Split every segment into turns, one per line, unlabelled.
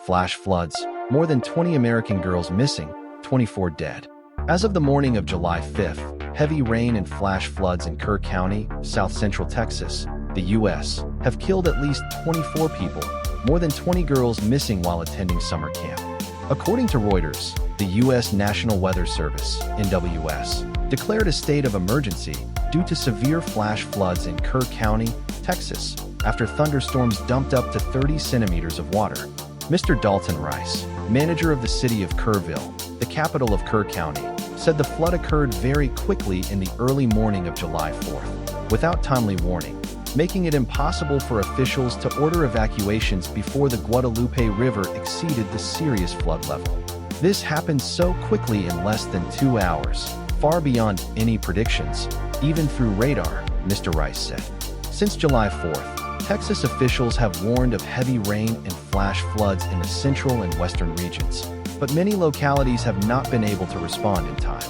flash floods, more than 20 American girls missing, 24 dead. As of the morning of July 5th, heavy rain and flash floods in Kerr County, south central Texas, the U.S., have killed at least 24 people, more than 20 girls missing while attending summer camp. According to Reuters, the U.S. National Weather Service, NWS, declared a state of emergency due to severe flash floods in Kerr County, Texas, after thunderstorms dumped up to 30 centimeters of water. Mr. Dalton Rice, manager of the city of Kerrville, the capital of Kerr County, said the flood occurred very quickly in the early morning of July 4th, without timely warning, making it impossible for officials to order evacuations before the Guadalupe River exceeded the serious flood level. This happened so quickly in less than 2 hours, far beyond any predictions, even through radar, Mr. Rice said. Since July 4th, Texas officials have warned of heavy rain and flash floods in the central and western regions, but many localities have not been able to respond in time.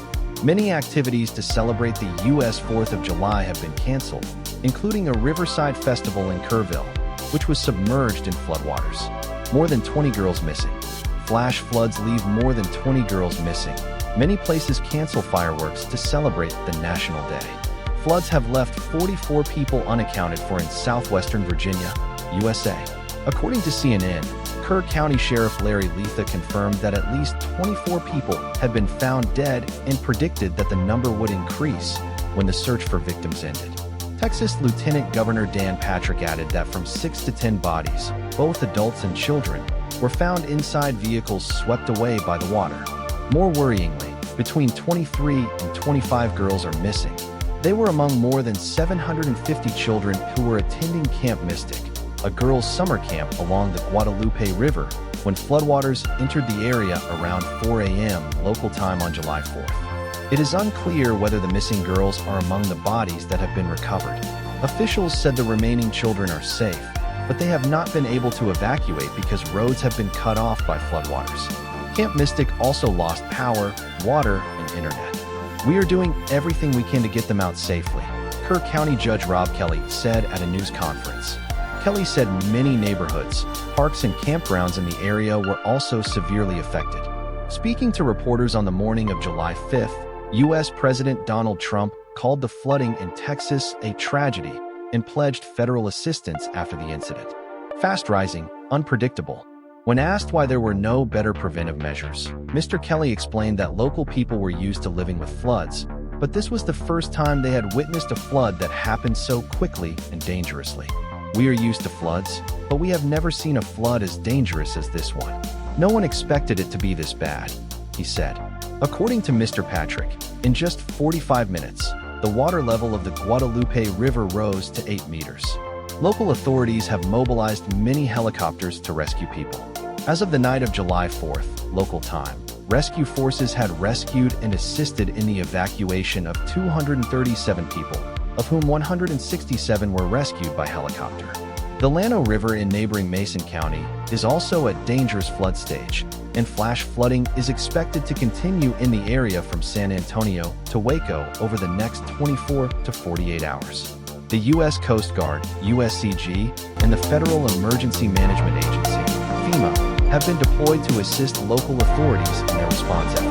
Many activities to celebrate the U.S. 4th of July have been canceled, including a Riverside Festival in Kerrville, which was submerged in floodwaters. More than 20 girls missing. Flash floods leave more than 20 girls missing. Many places cancel fireworks to celebrate the National Day. Floods have left 44 people unaccounted for in southwestern Virginia, USA. According to CNN, Kerr County Sheriff Larry Letha confirmed that at least 24 people had been found dead and predicted that the number would increase when the search for victims ended. Texas Lieutenant Governor Dan Patrick added that from 6 to 10 bodies, both adults and children, were found inside vehicles swept away by the water. More worryingly, between 23 and 25 girls are missing. They were among more than 750 children who were attending Camp Mystic, a girls' summer camp along the Guadalupe River, when floodwaters entered the area around 4 a.m. local time on July 4th. It is unclear whether the missing girls are among the bodies that have been recovered. Officials said the remaining children are safe, but they have not been able to evacuate because roads have been cut off by floodwaters. Camp Mystic also lost power, water, and internet. "We are doing everything we can to get them out safely," Kerr County Judge Rob Kelly said at a news conference. Kelly said many neighborhoods, parks, and campgrounds in the area were also severely affected. Speaking to reporters on the morning of July 5th, U.S. President Donald Trump called the flooding in Texas a tragedy and pledged federal assistance after the incident. Fast rising, unpredictable. When asked why there were no better preventive measures, Mr. Kelly explained that local people were used to living with floods, but this was the first time they had witnessed a flood that happened so quickly and dangerously. "We are used to floods, but we have never seen a flood as dangerous as this one. No one expected it to be this bad," he said. According to Mr. Patrick, in just 45 minutes, the water level of the Guadalupe River rose to 8 meters. Local authorities have mobilized many helicopters to rescue people. As of the night of July 4th, local time, rescue forces had rescued and assisted in the evacuation of 237 people, of whom 167 were rescued by helicopter. The Llano River in neighboring Mason County is also at dangerous flood stage, and flash flooding is expected to continue in the area from San Antonio to Waco over the next 24 to 48 hours. The U.S. Coast Guard, USCG, and the Federal Emergency Management Agency, FEMA, have been deployed to assist local authorities in their response efforts.